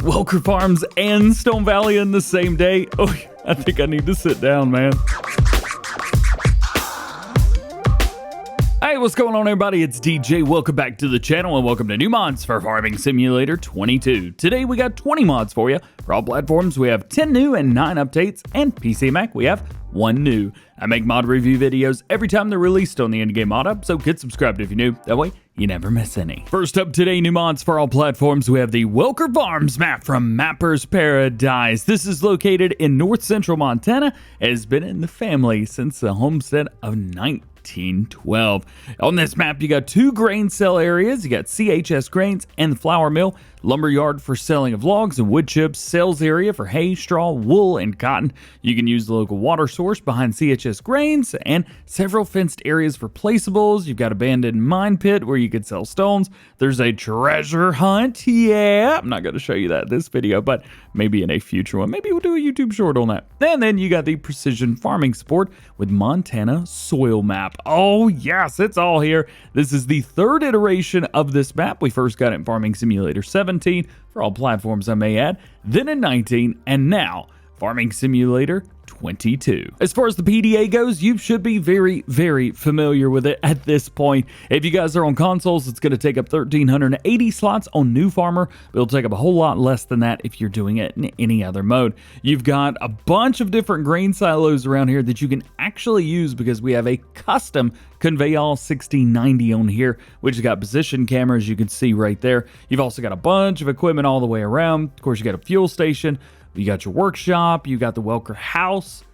Welker Farms and Stone Valley in the same day. Oh, I think I need to sit down, man. Hey, what's going on, everybody? It's DJ. Welcome back to the channel and welcome to new mods for Farming Simulator 22. Today we got 20 mods for you. For all platforms, we have 10 new and 9 updates, and PC and Mac, we have 1 new. I make mod review videos every time they're released on the Endgame ModHub, so get subscribed if you're new. That way, you never miss any. First up today, new mods for all platforms, we have the Welker Farms Map from Mapper's Paradise. This is located in north central Montana and has been in the family since the homestead of 1912. On this map, you got 2 grain sale areas. You got CHS Grains and the flour mill, lumberyard for selling of logs and wood chips, sales area for hay, straw, wool, and cotton. You can use the local water source behind CHS Grains and several fenced areas for placeables. You've got abandoned mine pit where you could sell stones. There's a treasure hunt. Yeah, I'm not going to show you that in this video, but maybe in a future one. Maybe we'll do a YouTube short on that. And then you got the precision farming support with Montana soil map. Oh yes, it's all here. This is the 3rd iteration of this map. We first got it in Farming Simulator 17 for all platforms, I may add, then in 19, and now Farming Simulator 22. As far as the PDA goes, you should be very, very familiar with it at this point. If you guys are on consoles, it's going to take up 1,380 slots on New Farmer, but it'll take up a whole lot less than that if you're doing it in any other mode. You've got a bunch of different grain silos around here that you can actually use because we have a custom Conveyall 6090 on here, which has got position cameras you can see right there. You've also got a bunch of equipment all the way around. Of course, you got a fuel station. You got your workshop, you got the Welker house.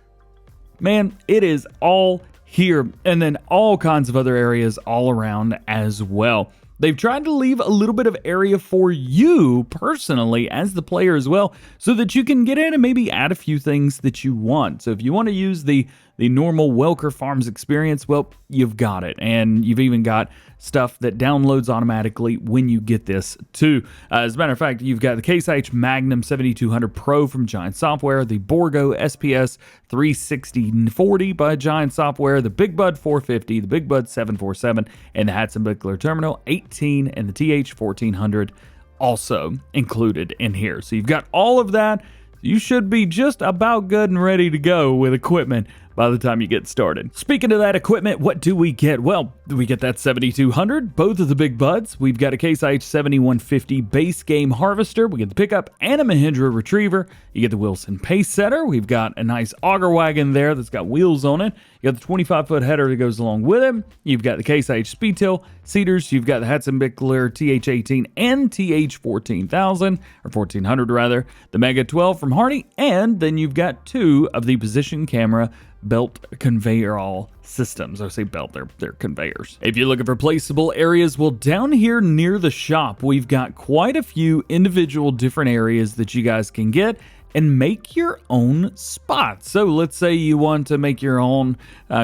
Man, it is all here. And then all kinds of other areas all around as well. They've tried to leave a little bit of area for you personally as the player as well, so that you can get in and maybe add a few things that you want. So if you want to use the normal Welker Farms experience, well, you've got it. And you've even got stuff that downloads automatically when you get this too. As a matter of fact, you've got the Case IH Magnum 7200 Pro from Giant Software, the Borgo SPS 36040 by Giant Software, the Big Bud 450, the Big Bud 747, and the Hatzenbickler Terminal 18 and the TH 1400 also included in here. So you've got all of that. You should be just about good and ready to go with equipment by the time you get started. Speaking of that equipment, what do we get? Well, we get that 7200, both of the Big Buds. We've got a Case IH 7150 base game harvester. We get the pickup and a Mahindra retriever. You get the Wilson pace setter. We've got a nice auger wagon there that's got wheels on it. You got the 25-foot header that goes along with it. You've got the Case IH Speedtail seeders. You've got the Hatzenbickler TH18 and TH14000, or 1400 rather. The Mega 12 from Hardy, and then you've got 2 of the position camera belt conveyor systems. I say belt, they're conveyors. If you're looking for placeable areas, well, down here near the shop, we've got quite a few individual different areas that you guys can get and make your own spots. So let's say you want to make your own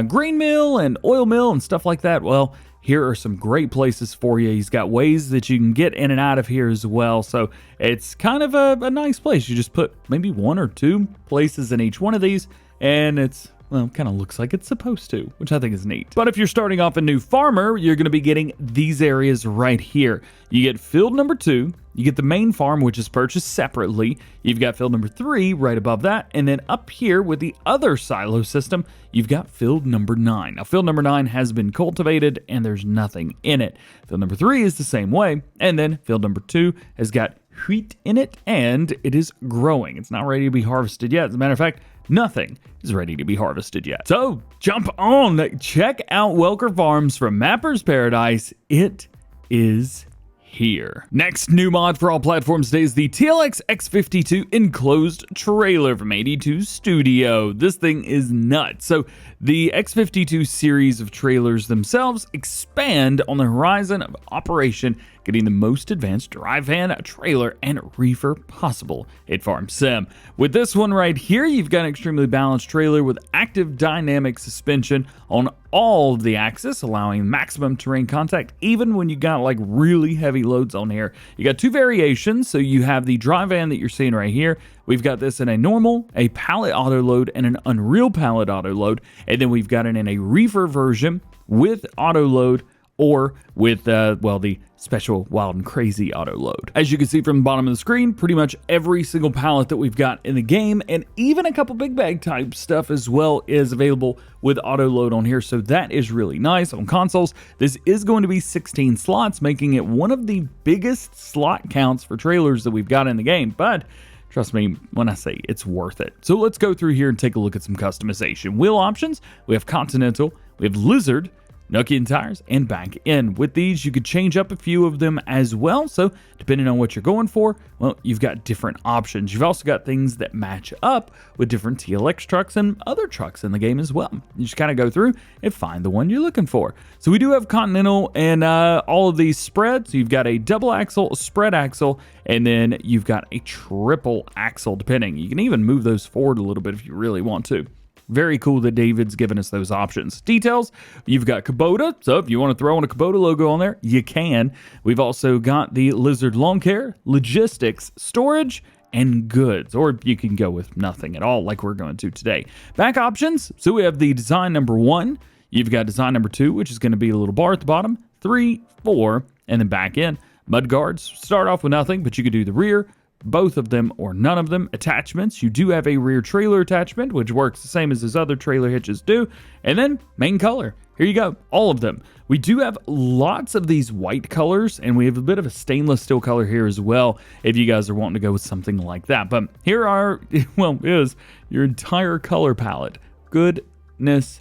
grain mill and oil mill and stuff like that. Well, here are some great places for you. He's got ways that you can get in and out of here as well. So it's kind of a nice place. You just put maybe 1 or 2 places in each one of these, and it's, well, kind of looks like it's supposed to, which I think is neat. But if you're starting off a new farmer, you're going to be getting these areas right here. You get field number 2, you get the main farm, which is purchased separately. You've got field number 3 right above that, and then up here with the other silo system, you've got field number 9. Now, field number 9 has been cultivated, and there's nothing in it. Field number 3 is the same way, and then field number 2 has got wheat in it, and it is growing. It's not ready to be harvested yet. As a matter of fact, nothing is ready to be harvested yet. So jump on, check out Welker Farms from Mapper's Paradise. It is here. Next new mod for all platforms today is the TLX X52 Enclosed trailer from 82 Studio. This thing is nuts. So the X52 series of trailers themselves expand on the horizon of operation, getting the most advanced drive van, trailer, and reefer possible at Farm Sim. With this one right here, you've got an extremely balanced trailer with active dynamic suspension on all of the axis, allowing maximum terrain contact even when you got like really heavy loads on here. You got 2 variations, so you have the drive van that you're seeing right here. We've got this in a normal, a pallet autoload, and an Unreal pallet autoload, and then we've got it in a reefer version with autoload or with, well, the special wild and crazy Autoload. As you can see from the bottom of the screen, pretty much every single pallet that we've got in the game, and even a couple big bag type stuff as well, is available with Autoload on here, so that is really nice. On consoles, this is going to be 16 slots, making it one of the biggest slot counts for trailers that we've got in the game, but trust me when I say it's worth it. So let's go through here and take a look at some customization. Wheel options, we have Continental, we have Lizard, Nokian tires, and back end. With these, you could change up a few of them as well, so depending on what you're going for, well, you've got different options. You've also got things that match up with different TLX trucks and other trucks in the game as well. You just kind of go through and find the one you're looking for. So we do have Continental and all of these spreads. So you've got a double axle, a spread axle, and then you've got a triple axle, depending. You can even move those forward a little bit if you really want to. Very cool that David's given us those options. Details, you've got Kubota, so if you want to throw in a Kubota logo on there, you can. We've also got the Lizard Lawn Care, Logistics, Storage, and Goods, or you can go with nothing at all like we're going to today. Back options, so we have the design number 1, you've got design number 2, which is going to be a little bar at the bottom, 3, 4, and then back in. Mud guards, start off with nothing, but you could do the rear, both of them or none of them. Attachments, you do have a rear trailer attachment, which works the same as his other trailer hitches do. And then main color, here you go, all of them. We do have lots of these white colors, and we have a bit of a stainless steel color here as well, if you guys are wanting to go with something like that. But here are, well, is your entire color palette. Goodness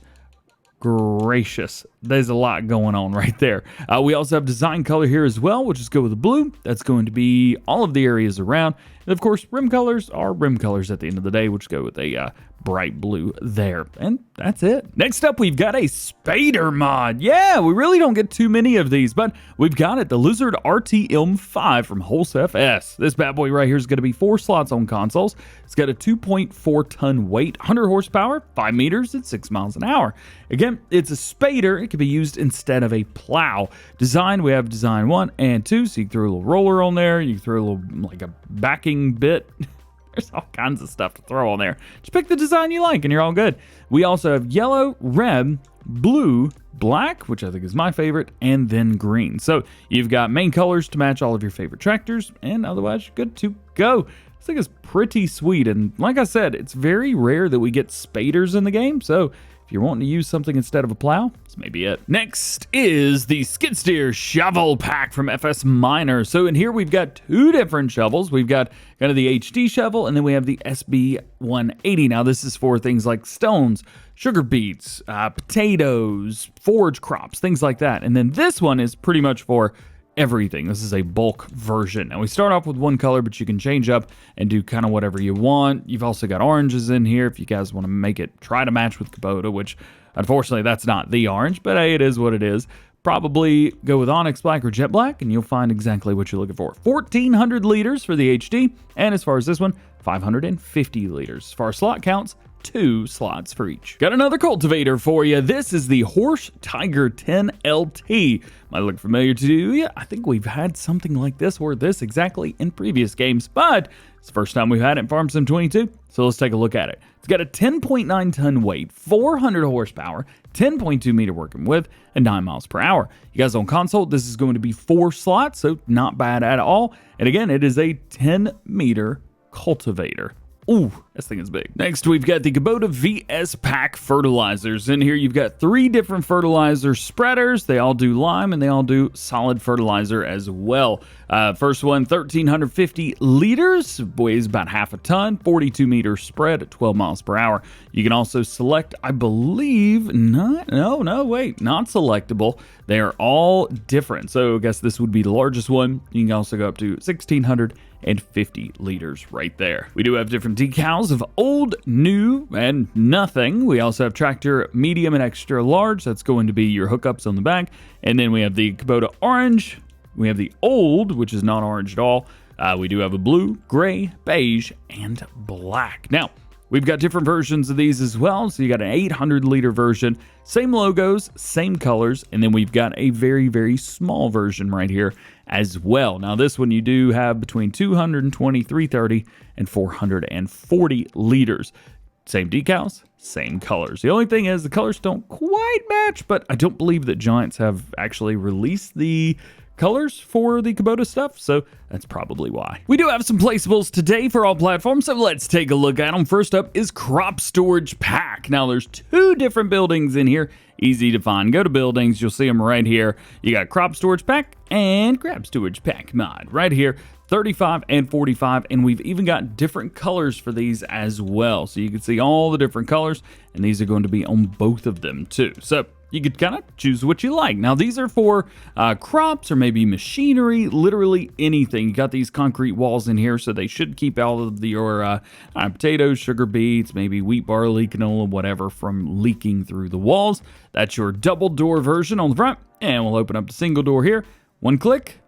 gracious, there's a lot going on right there. We also have design color here as well, which is go with the blue. That's going to be all of the areas around. And of course, rim colors are rim colors at the end of the day, which go with a bright blue there. And that's it. Next up, we've got a Spader mod. Yeah, we really don't get too many of these, but we've got it. The Lizard RTM5 from Horsch FS. This bad boy right here is going to be 4 slots on consoles. It's got a 2.4 ton weight, 100 horsepower, 5 meters, and 6 miles an hour. Again, it's a Spader. It can be used instead of a plow. Design, we have design 1 and 2, so you can throw a little roller on there. You can throw a little, like a backing bit. There's all kinds of stuff to throw on there. Just pick the design you like and you're all good. We also have yellow, red, blue, black, which I think is my favorite, and then green. So you've got main colors to match all of your favorite tractors, and otherwise you're good to go. This thing is pretty sweet, and like I said, it's very rare that we get Spaders in the game, so if you're wanting to use something instead of a plow, this may be it. Next is the skid steer shovel pack from FS Miner. So in here we've got 2 different shovels. We've got kind of the HD shovel, and then we have the SB180. Now this is for things like stones, sugar beets, potatoes, forage crops, things like that. And then this one is pretty much for everything. This is a bulk version. Now we start off with one color, but you can change up and do kind of whatever you want. You've also got oranges in here if you guys want to make it try to match with Kubota, which unfortunately that's not the orange, but hey, it is what it is. Probably go with Onyx Black or Jet Black and you'll find exactly what you're looking for. 1,400 liters for the HD, and as far as this one, 550 liters. As far as slot counts, 2 slots for each. Got another cultivator for you. This is the Horsch Tiger 10LT. Might look familiar to you. I think we've had something like this or this exactly in previous games, but it's the first time we've had it in Farm Sim 22, so let's take a look at it. It's got a 10.9 ton weight, 400 horsepower, 10.2 meter working width, and 9 miles per hour. You guys on console, this is going to be 4 slots, so not bad at all. And again, it is a 10 meter cultivator. Ooh, this thing is big. Next, we've got the Kubota VS Pack Fertilizers. In here, you've got 3 different fertilizer spreaders. They all do lime, and they all do solid fertilizer as well. First one, 1,350 liters, weighs about half a ton, 42 meter spread at 12 miles per hour. You can also select, I believe, not selectable. They are all different. So I guess this would be the largest one. You can also go up to 1,650 liters right there. We do have different decals of old, new, and nothing. We also have tractor medium and extra large. That's going to be your hookups on the back. And then we have the Kubota orange. We have the old, which is not orange at all. We do have a blue, gray, beige, and black. Now, we've got different versions of these as well. So you got an 800 liter version, same logos, same colors, and then we've got a very, very small version right here as well. Now this one you do have between 220, 330, and 440 liters. Same decals, same colors. The only thing is the colors don't quite match, but I don't believe that Giants have actually released the colors for the Kubota stuff, so that's probably why. We do have some placeables today for all platforms, so let's take a look at them. First up is crop storage pack. Now there's 2 different buildings in here, easy to find. Go to buildings, you'll see them right here. You got crop storage pack and grab storage pack mod right here. 35 and 45, and we've even got different colors for these as well. So you can see all the different colors, and these are going to be on both of them too. So you could kind of choose what you like. Now these are for crops or maybe machinery, literally anything. You got these concrete walls in here, so they should keep all of your potatoes, sugar beets, maybe wheat, barley, canola, whatever from leaking through the walls. That's your double door version on the front, and we'll open up the single door here. One click.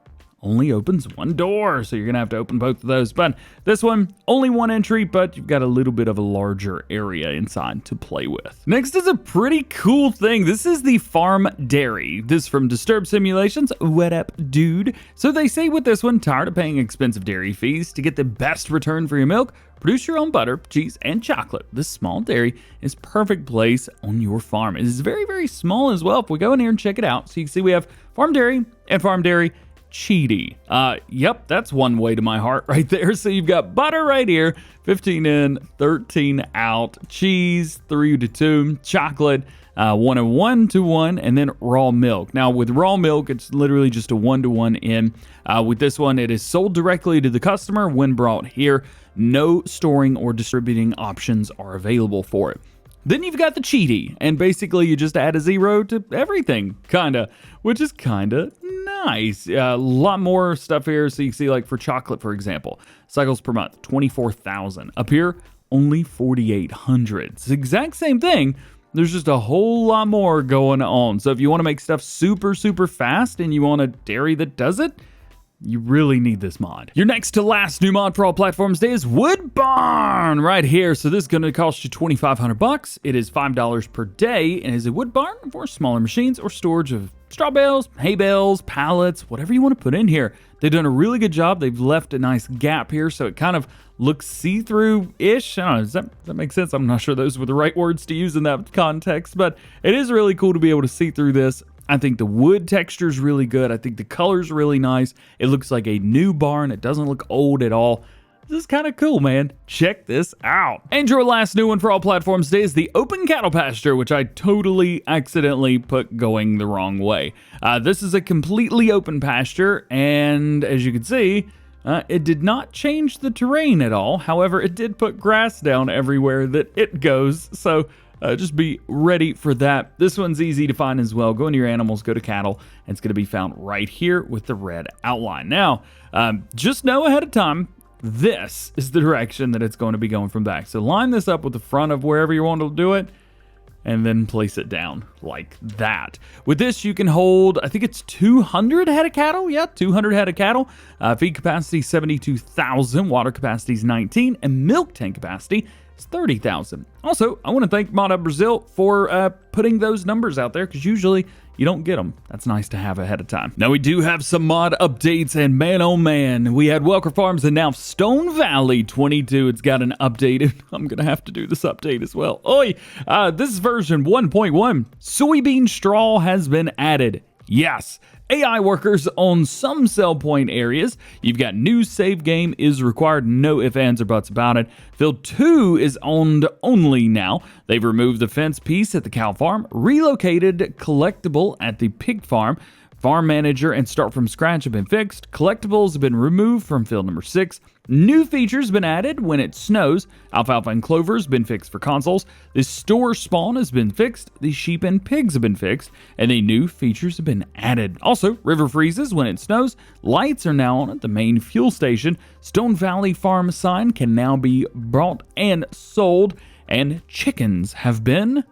Only opens 1 door, so you're gonna have to open both of those. But this one, only 1 entry, but you've got a little bit of a larger area inside to play with. Next is a pretty cool thing. This is the farm dairy. This from Disturbed Simulations. What up, dude? So they say with this one, tired of paying expensive dairy fees to get the best return for your milk? Produce your own butter, cheese, and chocolate. This small dairy is perfect place on your farm. It is very, very small as well. If we go in here and check it out, so you can see we have farm dairy and farm dairy cheaty. Yep, that's one way to my heart right there. So you've got butter right here, 15 in, 13 out, cheese 3 to 2, chocolate 1 to 1, and then raw milk. Now with raw milk, it's literally just a 1 to 1 in. With this one, it is sold directly to the customer when brought here. No storing or distributing options are available for it. Then you've got the cheaty, and basically you just add a 0 to everything, kinda, which is kinda nice. A lot more stuff here, so you can see like for chocolate, for example, cycles per month, 24,000. Up here, only 4,800. It's the exact same thing. There's just a whole lot more going on. So if you want to make stuff super, super fast and you want a dairy that does it, you really need this mod. Your next to last new mod for all platforms today is Wood Barn right here. So this is going to cost you $2,500. It is $5 per day and is a wood barn for smaller machines or storage of straw bales, hay bales, pallets, whatever you want to put in here. They've done a really good job. They've left a nice gap here, so it kind of looks see-through-ish. I don't know, does that make sense? I'm not sure those were the right words to use in that context, but it is really cool to be able to see through this. I think the wood texture is really good. I think the color's really nice. It looks like a new barn. It doesn't look old at all. This is kind of cool, man. Check this out. And your last new one for all platforms today is the Open Cattle Pasture, which I totally accidentally put going the wrong way. This is a completely open pasture, and as you can see, it did not change the terrain at all. However, it did put grass down everywhere that it goes, so just be ready for that. This one's easy to find as well. Go into your animals, go to cattle, and it's going to be found right here with the red outline. Now, just know ahead of time, this is the direction that it's going to be going from back. So line this up with the front of wherever you want to do it, and then place it down like that. With this, you can hold, I think it's 200 head of cattle. Yeah, 200 head of cattle. Feed capacity 72,000, water capacity is 19, and milk tank capacity is 30,000. Also, I want to thank ModHub Brazil for putting those numbers out there, because usually you don't get them. That's nice to have ahead of time. Now we do have some mod updates, and man, oh man, we had Welker Farms and now Stone Valley 22. It's got an update. I'm gonna have to do this update as well. Oi! This is version 1.1. Soybean straw has been added. Yes. AI workers on some sell point areas. You've got new save game is required. No ifs, ands, or buts about it. Field 2 is owned only now. They've removed the fence piece at the cow farm, relocated collectible at the pig farm. Farm manager and start from scratch have been fixed. Collectibles have been removed from field number 6. New features been added when it snows. Alfalfa and clover has been fixed for consoles. The store spawn has been fixed. The sheep and pigs have been fixed. And the new features have been added. Also, river freezes when it snows. Lights are now on at the main fuel station. Stone Valley Farm sign can now be bought and sold. And chickens have been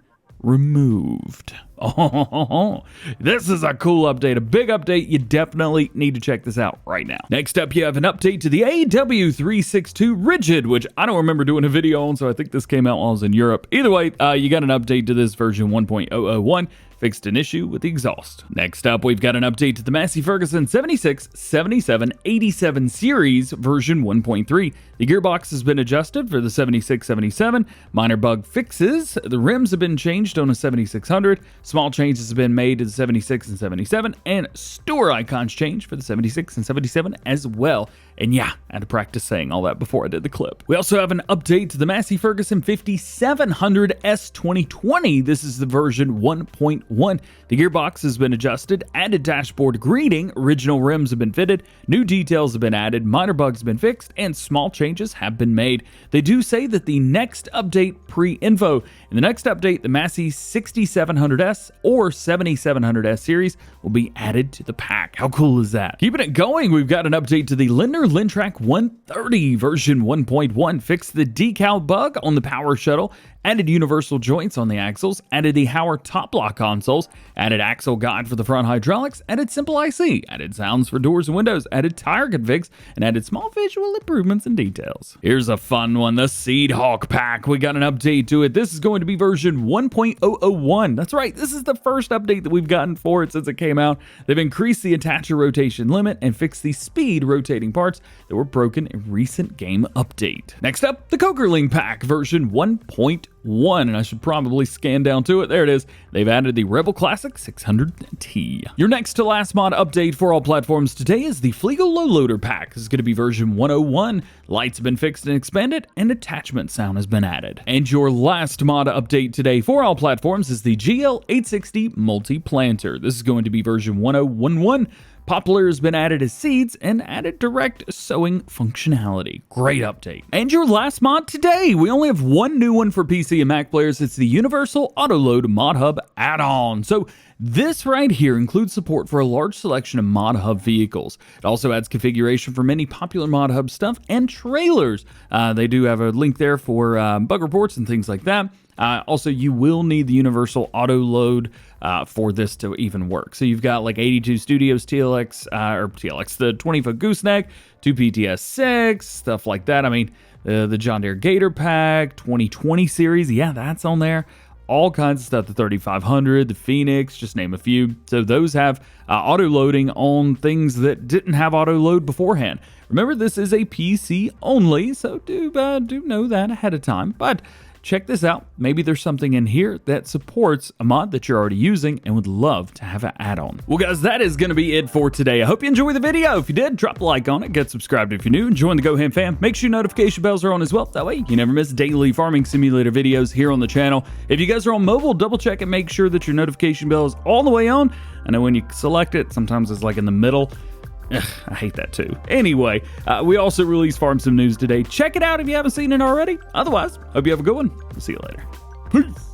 removed. Oh, this is a cool update, a big update. You definitely need to check this out right now. Next up, you have an update to the AW362 Rigid, which I don't remember doing a video on, so I think this came out while I was in Europe. Either way, you got an update to this version 1.001. fixed an issue with the exhaust. Next up, we've got an update to the Massey Ferguson 76, 77, 87 series version 1.3. The gearbox has been adjusted for the 76, 77. Minor bug fixes. The rims have been changed on a 7600. Small changes have been made to the 76 and 77, and store icons changed for the 76 and 77 as well. And yeah, I had to practice saying all that before I did the clip. We also have an update to the Massey Ferguson 5700S 2020. This is the version 1.1. The gearbox has been adjusted, added dashboard greeting, original rims have been fitted, new details have been added, minor bugs have been fixed, and small changes have been made. They do say that the next update pre-info. In the next update, the Massey 6700S or 7700S series will be added to the pack. How cool is that? Keeping it going, we've got an update to the Lindner Lintrack 130 version 1.1. Fixed the decal bug on the power shuttle, added universal joints on the axles, added the Hauer top block consoles, added axle guide for the front hydraulics, added simple IC, added sounds for doors and windows, added tire configs, and added small visual improvements and details. Here's a fun one, the Seed Hawk pack. We got an update to it. This is going to be version 1.001. That's right, this is the first update that we've gotten for it since it came out. They've increased the attacher rotation limit and fixed the speed rotating parts that were broken in recent game update. Next up, the Cokerling pack version 1.1, and I should probably scan down to it. There it is. They've added the Rebel Classic 600T. Your next to last mod update for all platforms today is the Fliegel Low Loader pack. This is going to be version 101. Lights have been fixed and expanded, and attachment sound has been added. And your last mod update today for all platforms is the GL860 Multi-Planter. This is going to be version 1011. Poplar has been added as seeds and added direct sowing functionality. Great update. And your last mod today, we only have one new one for PC and Mac players. It's the Universal Autoload ModHub add-on. So this right here includes support for a large selection of ModHub vehicles. It also adds configuration for many popular ModHub stuff and trailers. They do have a link there for bug reports and things like that. Also, you will need the Universal Autoload for this to even work. So you've got like 82 Studios TLX, the 20-foot gooseneck, 2 PTS6, stuff like that. I mean, the John Deere Gator Pack, 2020 series, yeah, that's on there. All kinds of stuff, the 3500, the Phoenix, just name a few. So those have auto loading on things that didn't have auto load beforehand. Remember, this is a PC only, so do know that ahead of time. But check this out. Maybe there's something in here that supports a mod that you're already using and would love to have an add-on. Well, guys, that is going to be it for today. I hope you enjoyed the video. If you did, drop a like on it, get subscribed if you're new, and join the DjGoHam fam. Make sure your notification bells are on as well. That way you never miss daily farming simulator videos here on the channel. If you guys are on mobile, double check and make sure that your notification bell is all the way on. I know when you select it, sometimes it's like in the middle. Ugh, I hate that too. Anyway, we also released Farm Sim News today. Check it out if you haven't seen it already. Otherwise, hope you have a good one. We'll see you later. Peace.